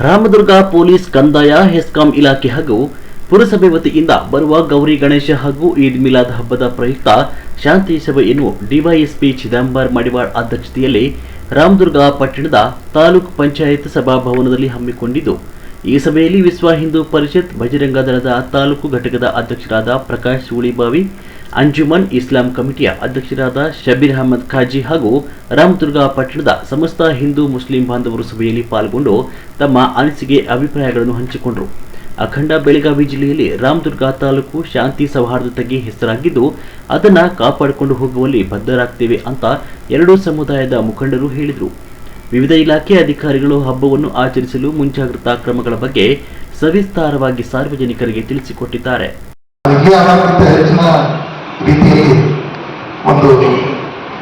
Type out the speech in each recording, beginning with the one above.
Ramdurg police ಕಂದಾಯ ಹೆಸ್ಕಾಂ ಇಲಾಖೆ ಹಾಗೂ ಪುರಸಭೆ ವತಿಯಿಂದ ಬರುವ ಗೌರಿ ಗಣೇಶ ಹಾಗೂ ಈದ್ ಮಿಲಾದ್ ಹಬ್ಬದ ಪ್ರಯುಕ್ತ ಶಾಂತಿ ಸಭೆಯನ್ನು ಡಿವೈಎಸ್ಪಿ ಚಿದಂಬರ್ ಮಡಿವಾಳ್ ಅಧ್ಯಕ್ಷತೆಯಲ್ಲಿ ರಾಮದುರ್ಗ ಪಟ್ಟಣದ ತಾಲೂಕು ಪಂಚಾಯತ್ ಸಭಾಭವನದಲ್ಲಿ ಹಮ್ಮಿಕೊಂಡಿದ್ದು, ಈ ಸಭೆಯಲ್ಲಿ ವಿಶ್ವ ಹಿಂದೂ ಪರಿಷತ್ ಬಜರಂಗ ದಳದ ತಾಲೂಕು ಘಟಕದ ಅಧ್ಯಕ್ಷರಾದ ಪ್ರಕಾಶ್ ಉಳಿಬಾವಿ, ಅಂಜುಮನ್ ಇಸ್ಲಾಂ ಕಮಿಟಿಯ ಅಧ್ಯಕ್ಷರಾದ ಶಬೀರ್ ಅಹಮದ್ ಖಾಜಿ ಹಾಗೂ ರಾಮದುರ್ಗ ಪಟ್ಟಣದ ಸಮಸ್ತ ಹಿಂದೂ ಮುಸ್ಲಿಂ ಬಾಂಧವರು ಸಭೆಯಲ್ಲಿ ಪಾಲ್ಗೊಂಡು ತಮ್ಮ ಅನಿಸಿಕೆ ಅಭಿಪ್ರಾಯಗಳನ್ನು ಹಂಚಿಕೊಂಡರು. ಅಖಂಡ ಬೆಳಗಾವಿ ಜಿಲ್ಲೆಯಲ್ಲಿ ರಾಮದುರ್ಗ ತಾಲೂಕು ಶಾಂತಿ ಸೌಹಾರ್ದತೆಗೆ ಹೆಸರಾಗಿದ್ದು, ಅದನ್ನು ಕಾಪಾಡಿಕೊಂಡು ಹೋಗುವಲ್ಲಿ ಬದ್ಧರಾಗ್ತೇವೆ ಅಂತ ಎರಡೂ ಸಮುದಾಯದ ಮುಖಂಡರು ಹೇಳಿದರು. ವಿವಿಧ ಇಲಾಖೆ ಅಧಿಕಾರಿಗಳು ಹಬ್ಬವನ್ನು ಆಚರಿಸಲು ಮುಂಜಾಗ್ರತಾ ಕ್ರಮಗಳ ಬಗ್ಗೆ ಸವಿಸ್ತಾರವಾಗಿ ಸಾರ್ವಜನಿಕರಿಗೆ ತಿಳಿಸಿಕೊಟ್ಟಿದ್ದಾರೆ. ರೀತಿಯಲ್ಲಿ ಒಂದು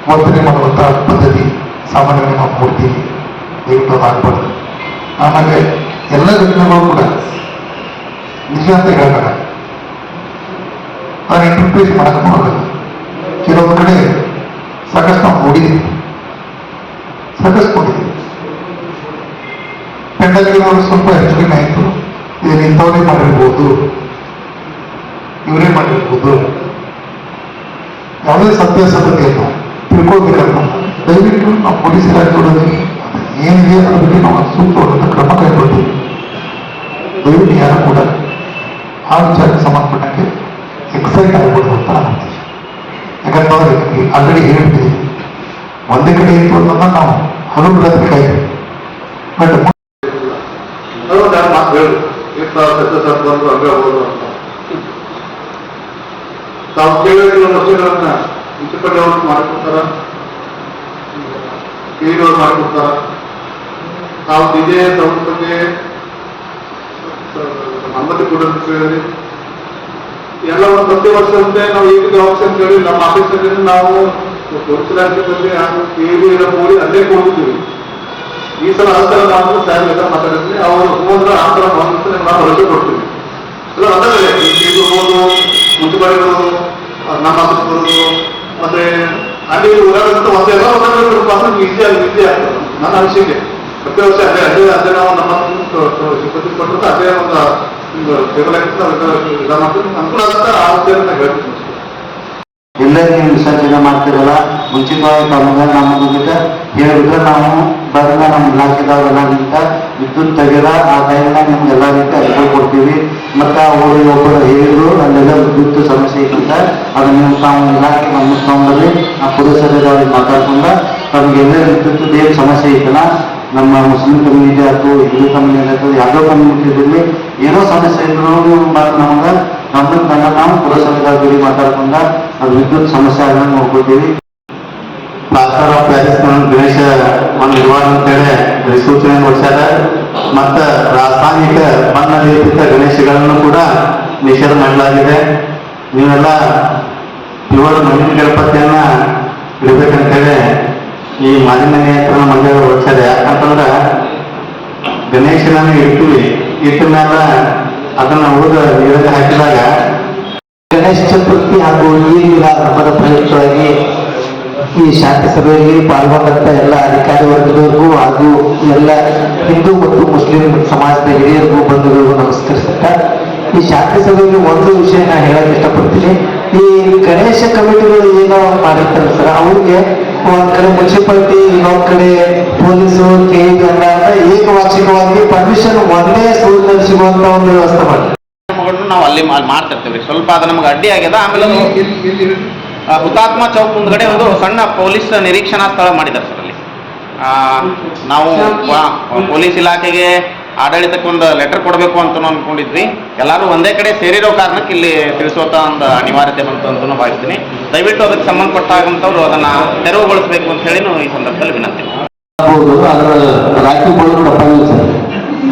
ವರ್ತನೆ ಮಾಡುವಂತಹ ಪದ್ಧತಿ ಸಾಮಾನ್ಯವಾಗಿ ನಾವು ನೋಡ್ತೀವಿ. ದಯವಿಟ್ಟು ಆಗಬಾರ್ದು. ಆಮೇಲೆ ಎಲ್ಲ ಘಟನೆಗಳು ಕೂಡ ನಿಜ ಅಂತ ಹೇಳ್ತಾರೆ, ನಾನು ಇಂಟರ್ಪ್ರೇಟ್ ಮಾಡಕ್ಕೆ ಬರೋದಿಲ್ಲ. ಕೆಲವೊಂದು ಕಡೆ ಸಾಕಷ್ಟು ನಾವು ನೋಡಿದ್ದೀವಿ, ಸಾಕಷ್ಟು ನೋಡಿದ್ದೀವಿ. ಪೆಂಡಲ್ಗಿರೋರು ಸ್ವಲ್ಪ ಹೆಚ್ಚು ಕಡಿಮೆ ಆಯಿತು, ಇದನ್ನು ಇಂಥವರೇ ಮಾಡಿರ್ಬೋದು, ಇವರೇ ಮಾಡಿರ್ಬೋದು, ಯಾವುದೇ ಸತ್ಯಾಸತ್ಯತೆಯನ್ನು ತಿಳ್ಕೊಳ್ಬೇಕಂತ ದಯವಿಟ್ಟು ನಾವು ಪೊಲೀಸ್ ಇಲಾಖೆಯೊಳಗೆ ಏನಿದೆ ಅದ್ರ ಬಗ್ಗೆ ನಾವು ಸೂಕ್ತವಾದಂಥ ಕ್ರಮ ಕೈಗೊಳ್ತೀವಿ. ದಯವಿಟ್ಟು ಯಾರು ಕೂಡ ಆ ವಿಚಾರಕ್ಕೆ ಸಂಬಂಧಪಟ್ಟಂಗೆ ಎಕ್ಸೈಟ್ ಆಗಬಹುದು ಅಂತ ಅಂತೀವಿ. ಯಾಕಂತಂದ್ರೆ ಆಲ್ರೆಡಿ ಹೇಳ್ತೀವಿ, ಒಂದೇ ಕಡೆ ಇತ್ತು ಅನ್ನೋದನ್ನ ನಾವು ಹಲವು ಬಟ್ ತಾವು ಕೇಳಿರೋ ವರ್ಷಗಳನ್ನ ಮುನ್ಸಿಪಾಲಿಟಿ ಅವರು ಮಾಡಿಕೊಡ್ತಾರ, ಕೇಳಿದವರು ಮಾಡಿಕೊಡ್ತಾರ. ತಾವು ನಿಜೆ ತಮ್ಮ ಬಗ್ಗೆ ಅನುಮತಿ ಕೊಡೋದು ಕೇಳಿದ್ರಿ. ಎಲ್ಲ ಒಂದು ಪ್ರತಿ ವರ್ಷದಂತೆ ನಾವು ಈಗ ಆಫೀಸ್ ಅಂತ ಹೇಳಿ ನಮ್ಮ ಆಫೀಸಲ್ಲಿ ನಾವು ಪೊಲೀಸ್ ಇಲಾಖೆಯಲ್ಲಿ ಕೇಳಿ ಕೂಡಿ ಅಲ್ಲೇ ಕೊಡ್ತೀವಿ. ಈ ಸಲ ಆ ಥರ ನಾವು ಸಾರ್ ಎಲ್ಲ ಮಾತಾಡಿದ್ವಿ. ಅವರು ಹೋದ್ರೆ ಆ ಥರ ಒಂದು ನಾವು ರಜೆ ಕೊಡ್ತೀವಿ. ಇಲ್ಲ ಅದರಲ್ಲೇ ಹೋದು ಮುನ್ಸಿಪಾಲಿಟಿಗಳು ನಮ್ಮ ಆಫೀಸ್ ಬರೋದು ಮತ್ತೆ ಅಲ್ಲಿ ಓಡಾಡೋದು ಮತ್ತೆ ಎಲ್ಲ ಓಡಾಡೋದು ಈಸಿ ಆಗ್ತದೆ. ನನ್ನ ಅನಿಸಿಕೆ ಪ್ರತಿ ವರ್ಷ ಅದೇ ನಾವು ನಮ್ಮ ಸಿಬ್ಬಂದಿ ಕೊಟ್ಟರು ಅದೇ ಒಂದು ಇದು ಮಾಡ್ತೀವಿ, ಅನುಕೂಲ ಆಗುತ್ತೆ. ಆ ವಿಷಯನ ಹೇಳ್ತೀನಿ. ಎಲ್ಲ ನೀವು ವಿಸರ್ಜನೆ ಮಾಡ್ತಿರಲ್ಲ, ಮುಂಚಿತವಾಗಿ ತಮಗೆ ನಮ್ಮ ಜೊತೆ ಹೇಳಿದ್ರೆ ನಾವು ಬಂದ ನಮ್ಮ ಇಲಾಖೆದವರೆಲ್ಲ ನಿಂತ ವಿದ್ಯುತ್ ತೆಗೆದ ಆ ಟೈಮ್ನ ನಿಮ್ಗೆ ಎಲ್ಲ ರೀತಿ ಅನುಕೂಲ ಕೊಡ್ತೀವಿ. ಮತ್ತು ಅವರು ಒಬ್ಬರು ಹೇಳಿದ್ರು ಅಲ್ಲೆಲ್ಲ ವಿದ್ಯುತ್ ಸಮಸ್ಯೆ ಇದ್ದಂತ ಅದನ್ನ ನೀವು ತಾವು ಇಲಾಖೆ ಗಮನಿಸ್ಕೊಂಡ್ಬಲ್ಲಿ ನಾವು ಪುರಸಭೆದವ್ರಿಗೆ ಮಾತಾಡ್ಕೊಂಡು ತಮಗೆಲ್ಲ ವಿದ್ಯುತ್ ಏನು ಸಮಸ್ಯೆ ಇತ್ತಲ್ಲ, ನಮ್ಮ ಮುಸ್ಲಿಂ ಕಮ್ಯುನಿಟಿ ಆಯ್ತು, ಹಿಂದೂ ಕಮ್ಯುನಿಟಿ ಆಯ್ತು, ಯಾವುದೋ ಕಮ್ಯುನಿಟಿದಲ್ಲಿ ಏನೋ ಸಮಸ್ಯೆ ಇದ್ರು ನಮ್ಗೆ ಗಮನಕ್ಕೆ ನಾವು ಪುರಸಭೆದವ್ರಿಗೆ ಮಾತಾಡ್ಕೊಂಡ ಅದು ವಿದ್ಯುತ್ ಸಮಸ್ಯೆ ಆಗ ನೋಡ್ಕೊಳ್ತೀವಿ. ಪ್ಲಾಸ್ಟರ್ ಆಫ್ ಪ್ಯಾರಿಸ್ ಗಣೇಶ ಒಂದು ನಿರ್ವಹಣೆ ಅಂತೇಳಿ ಅಧಿಸೂಚನೆ ಹೊರಡ್ಸ್ಯಾರ. ಮತ್ತು ರಾಸಾಯನಿಕ ಬಣ್ಣ ಲೇಪಿತ ಗಣೇಶಗಳನ್ನು ಕೂಡ ನಿಷೇಧ ಮಾಡಲಾಗಿದೆ. ನೀವೆಲ್ಲ ಇವರ ಮಣ್ಣಿನ ಗಣಪತಿಯನ್ನ ಇಡಬೇಕಂತೇಳಿ ಈ ಮಾಲಿನ್ಯ ನಿಯಂತ್ರಣ ಮಂಡಳಿ ಹೊರಡ್ಸ್ಯಾರ. ಯಾಕಂತಂದ್ರೆ ಗಣೇಶನನ್ನು ಇಡ್ತೀವಿ, ಇಟ್ಟ ಮೇಲೆ ಅದನ್ನ ಉಳಿದ ನೀರಲ್ಲಿ ಹಾಕಿದಾಗ ಗಣೇಶ ಚತುರ್ಥಿ ಹಾಗೂ ಈದ್ ಮಿಲಾದ್ ಹಬ್ಬದ ಪ್ರಯುಕ್ತವಾಗಿ ಈ ಶಾಂತಿ ಸಭೆಯಲ್ಲಿ ಪಾಲ್ಗೊಂಡಂತ ಎಲ್ಲ ಅಧಿಕಾರಿ ವರ್ಗದವರಿಗೂ ಹಾಗೂ ಎಲ್ಲ ಹಿಂದೂ ಮತ್ತು ಮುಸ್ಲಿಂ ಸಮಾಜದ ಹಿರಿಯರಿಗೂ ಬಂಧುಗಳಿಗೂ ನಮಸ್ಕರಿಸುತ್ತಾ, ಈ ಶಾಂತಿ ಸಭೆಯಲ್ಲಿ ಒಂದು ವಿಷಯ ನಾನು ಹೇಳಕ್ ಇಷ್ಟಪಡ್ತೀನಿ. ಈ ಗಣೇಶ ಕಮಿಟಿಗಳು ಏನೋ ಮಾಡಿರ್ತಾರೆ ಸರ್, ಅವ್ರಿಗೆ ಒಂದ್ ಕಡೆ ಮುನ್ಸಿಪಾಲಿಟಿ, ಇನ್ನೊಂದ್ ಕಡೆ ಪೊಲೀಸು, ಅಂತ ಏಕವಾರ್ಷಿಕವಾಗಿ ಪರ್ಮಿಷನ್ ಒಂದೇ ಸೂರಿನಲ್ಲಿ ಸಿಗುವಂತ ಒಂದು ವ್ಯವಸ್ಥೆ ಮಾಡಿ ನಾವು ಅಲ್ಲಿ ಮಾಡ್ತಿರ್ತೀವಿ. ಸ್ವಲ್ಪ ಅದು ನಮ್ಗೆ ಅಡ್ಡಿ ಆಗ್ಯದ. ಆಮೇಲೆ ಹುತಾತ್ಮ ಚೌಕ್ ಮುಂದ್ಗಡೆ ಒಂದು ಸಣ್ಣ ಪೊಲೀಸ್ ನಿರೀಕ್ಷಣಾ ಸ್ಥಳ ಮಾಡಿದ್ದಾರೆ ಸರ್. ಅಲ್ಲಿ ನಾವು ಪೊಲೀಸ್ ಇಲಾಖೆಗೆ ಆಡಳಿತಕ್ಕೆ ಒಂದು ಲೆಟರ್ ಕೊಡಬೇಕು ಅಂತ ಅಂದ್ಕೊಂಡಿದ್ವಿ. ಎಲ್ಲರೂ ಒಂದೇ ಕಡೆ ಸೇರಿರೋ ಕಾರಣಕ್ಕೆ ಇಲ್ಲಿ ತಿಳಿಸುವಂಥ ಒಂದು ಅನಿವಾರ್ಯತೆ ಬಂತು ಅಂತ ಭಾವಿಸ್ತೀನಿ. ದಯವಿಟ್ಟು ಅದಕ್ಕೆ ಸಂಬಂಧಪಟ್ಟಾಗಂಥವ್ರು ಅದನ್ನು ತೆರವುಗೊಳಿಸಬೇಕು ಅಂತ ಹೇಳಿ ಈ ಸಂದರ್ಭದಲ್ಲಿ ವಿನಂತಿ. ಅದರ ರಾಖಿ ಬೋರ್ಡ್ ತಪ್ಪಾಗಿಲ್ಲ ಸರ್,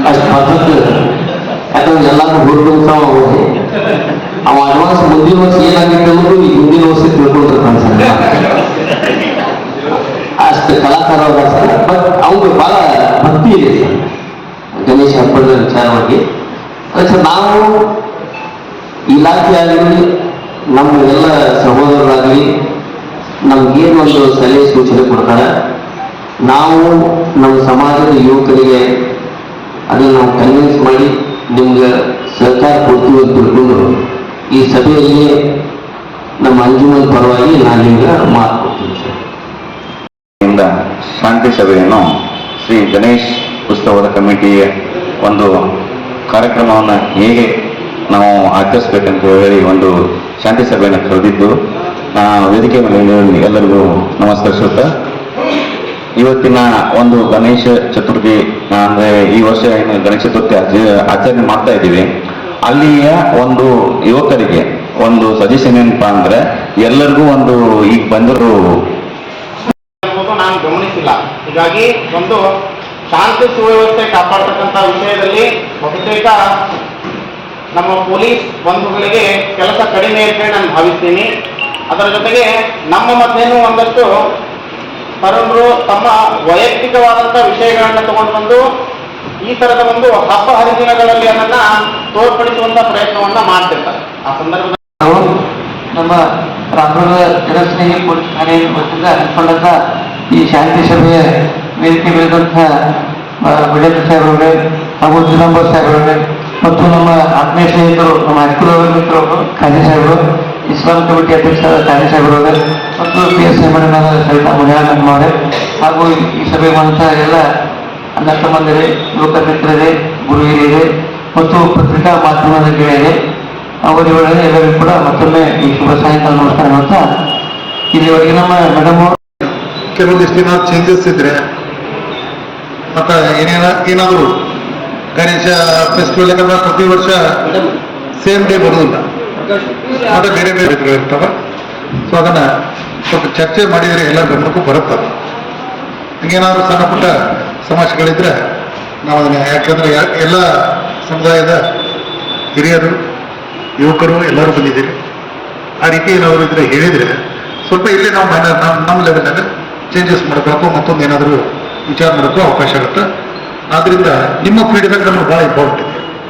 ಅಷ್ಟು ಪದ್ಧತಿ. ಯಾಕಂದ್ರೆ ಎಲ್ಲರೂ ಹುಡುಗ ಅವ ಅಡ್ವಾನ್ಸ್ ಮುಂದಿನ ವರ್ಷ ಏನಾಗಿತ್ತು ಅನ್ನೋದು ಈ ಮುಂದಿನ ವರ್ಷ ತಿಳ್ಕೊಂಡಿರ್ತಾನೆ ಸರ್. ಅಷ್ಟು ಕಲಾಕಾರ ಸರ್. ಬಟ್ ಅವ್ರಿಗೆ ಬಹಳ ಭಕ್ತಿ ಇದೆ ಸರ್ ಗಣೇಶ ಹಬ್ಬದ ವಿಚಾರವಾಗಿ. ಅದಕ್ಕೆ ನಾವು ಇಲಾಖೆ ಆಗಲಿ, ನಮ್ಮ ಎಲ್ಲ ಸಹೋದರರಾಗಲಿ ನಮ್ಗೇನು ಒಂದು ಸಲಹೆ ಸೂಚನೆ ಕೊಡ್ತಾರೆ, ನಾವು ನಮ್ಮ ಸಮಾಜದ ಯುವಕರಿಗೆ ಅದನ್ನು ನಾವು ಕನ್ವಿನ್ಸ್ ಮಾಡಿ ನಿಮ್ಗೆ ಸಹಕಾರ ಕೊಡ್ತೀವಿ ಅಂತ ತಿಳ್ಕೊಂಡು ಈ ಸಭೆಯಲ್ಲಿ ನಮ್ಮ ಅಂಜುಮನ್ ಪರವಾಗಿ ನಾನು ನಿಮ್ಗೆ ಮಾತು ಕೊಡ್ತೀನಿ ಸರ್. ಶಾಂತಿ ಸಭೆಯನ್ನು ಶ್ರೀ ಗಣೇಶ್ ಉತ್ಸವದ ಕಮಿಟಿಯ ಒಂದು ಕಾರ್ಯಕ್ರಮವನ್ನು ಹೇಗೆ ನಾವು ಆಚರಿಸಬೇಕಂತ ಹೇಳಿ ಒಂದು ಶಾಂತಿ ಸಭೆಯನ್ನು ಕರೆದಿದ್ದು ವೇದಿಕೆ ಮೇಲೆ ಎಲ್ಲರಿಗೂ ನಮಸ್ಕರಿಸುತ್ತಾ, ಇವತ್ತಿನ ಒಂದು ಗಣೇಶ ಚತುರ್ಥಿ ಅಂದರೆ ಈ ವರ್ಷ ಏನು ಗಣೇಶ ಚತುರ್ಥಿ ಆಚರಣೆ ಮಾಡ್ತಾ ಇದ್ದೀವಿ, ಅಲ್ಲಿಯ ಒಂದು ಯುವಕರಿಗೆ ಒಂದು ಸಜೆಷನ್ ಏನಪ್ಪಾ ಅಂದ್ರೆ ಎಲ್ಲರಿಗೂ ಒಂದು ಈಗ ಬಂದರು ನಾನು ಗಮನಿಸಿಲ್ಲ. ಹೀಗಾಗಿ ಒಂದು ಶಾಂತಿ ಸುವ್ಯವಸ್ಥೆ ಕಾಪಾಡ್ತಕ್ಕಂಥ ವಿಷಯದಲ್ಲಿ ಬಹುತೇಕ ನಮ್ಮ ಪೊಲೀಸ್ ಬಂಧುಗಳಿಗೆ ಕೆಲಸ ಕಡಿಮೆ ಅಂತ ನಾನು ಭಾವಿಸ್ತೀನಿ. ಅದರ ಜೊತೆಗೆ ನಮ್ಮ ಮಧ್ಯೆನೂ ಒಂದಷ್ಟು ತರುಣರು ತಮ್ಮ ವೈಯಕ್ತಿಕವಾದಂಥ ವಿಷಯಗಳನ್ನ ತಗೊಂಡು ಬಂದು ಈ ಥರದ ಒಂದು ಹಬ್ಬ ಹರಿದಿನಗಳಲ್ಲಿ ಅದನ್ನ ತೋರ್ಪಡಿಸುವಂಥ ಪ್ರಯತ್ನವನ್ನ ಮಾಡ್ತಿರ್ತಾರೆ. ಆ ಸಂದರ್ಭದಲ್ಲಿ ನಾವು ನಮ್ಮ ರಾಮನಗರ ಜನಸ್ನೇಹಿ ಪೊಲೀಸ್ ಠಾಣೆ ವತಿಯಿಂದ ಹಮ್ಮಿಕೊಂಡಂಥ ಈ ಶಾಂತಿ ಸಭೆಯ ವೇದಿಕೆ ಬೆಳೆದಂಥ ವಿಜೇಂದ್ರ ಸಾಹೇಬ್ರವ್ರೆ ಹಾಗೂ ದಿಗಂಬರ್ ಸಾಹೇಬ್ರವ್ರೆ ಮತ್ತು ನಮ್ಮ ಆತ್ಮೀಯ ಸ್ನೇಹಿತರು ನಮ್ಮ ಹೈಸ್ಕೂಲ್ ಮಿತ್ರರು ಖಾಜಿ ಸಾಹೇಬರು, ಇಸ್ಲಾಂ ಕಮಿಟಿ ಅಧ್ಯಕ್ಷರಾದ ಖಾಜಿ ಸಾಹೇಬ್ರವ್ರೆ ಮತ್ತು PS ಎಮ್ಮಣ್ಣನ ಸಹಿತ ಮುನಿಯಾನಮ್ಮವರೇ ಹಾಗೂ ಈ ಸಭೆ ಬಂದಂಥ ಎಲ್ಲ ಅಣ್ಣ ತಮ್ಮಂದಿರೇ, ಯುವಕ ಮಿತ್ರರೇ, ಗುರು ಹಿರಿಯರೇ ಮತ್ತು ಪತ್ರಿಕಾ ಮಾಧ್ಯಮದ ಗೆಳೆಯರೇ, ಅವರಿವರಿಗೆ ಎಲ್ಲರಿಗೂ ಕೂಡ ಮತ್ತೊಮ್ಮೆ ಈ ಶುಭ ಸಾಯಂಕಾಲ ನಮಸ್ಕಾರ ಹೇಳ್ತಾ, ಇಲ್ಲಿವರೆಗೆ ನಮ್ಮ ಮೇಡಮ್ ಕೆಲವೊಂದಿಷ್ಟು ದಿನ ಚೇಂಜಸ್ ಇದ್ರೆ ಮತ್ತೆ ಏನಾದರೂ ಗಣೇಶ ಫೆಸ್ಟಿವಲ್ ಯಾಕಂದ್ರೆ ಪ್ರತಿ ವರ್ಷ ಸೇಮ್ ಡೇ ಬರೋದಿಲ್ಲ, ಮತ್ತೆ ಬೇರೆ ಬೇರೆ ಇರ್ತವೆ. ಸೊ ಅದನ್ನ ಸ್ವಲ್ಪ ಚರ್ಚೆ ಮಾಡಿದರೆ ಎಲ್ಲ ಗಮನಕ್ಕೂ ಬರುತ್ತದೆ. ಹಂಗೇನಾದ್ರು ಸಣ್ಣ ಪುಟ್ಟ ಸಮಸ್ಯೆಗಳಿದ್ರೆ ನಾವು ಅದನ್ನ, ಯಾಕಂದ್ರೆ ಎಲ್ಲ ಸಮುದಾಯದ ಹಿರಿಯರು ಯುವಕರು ಎಲ್ಲರೂ ಬಂದಿದ್ದೀರಿ, ಆ ರೀತಿ ಏನಾದರೂ ಇದ್ರೆ ಹೇಳಿದರೆ ಸ್ವಲ್ಪ ಇಲ್ಲಿ ನಾವು ನಮ್ಮ ಲೆವೆಲ್ನಾಗ ಚೇಂಜಸ್ ಮಾಡಬೇಕು, ಮತ್ತೊಂದು ಏನಾದರೂ ವಿಚಾರ ಮಾಡೋಕ್ಕೂ ಅವಕಾಶ ಆಗುತ್ತೆ. ಆದ್ರಿಂದ ನಿಮ್ಮ ಫೀಡ್ಬ್ಯಾಕ್ ನಮ್ಗೆ ಭಾಳ ಇಂಪಾರ್ಟೆಂಟ್.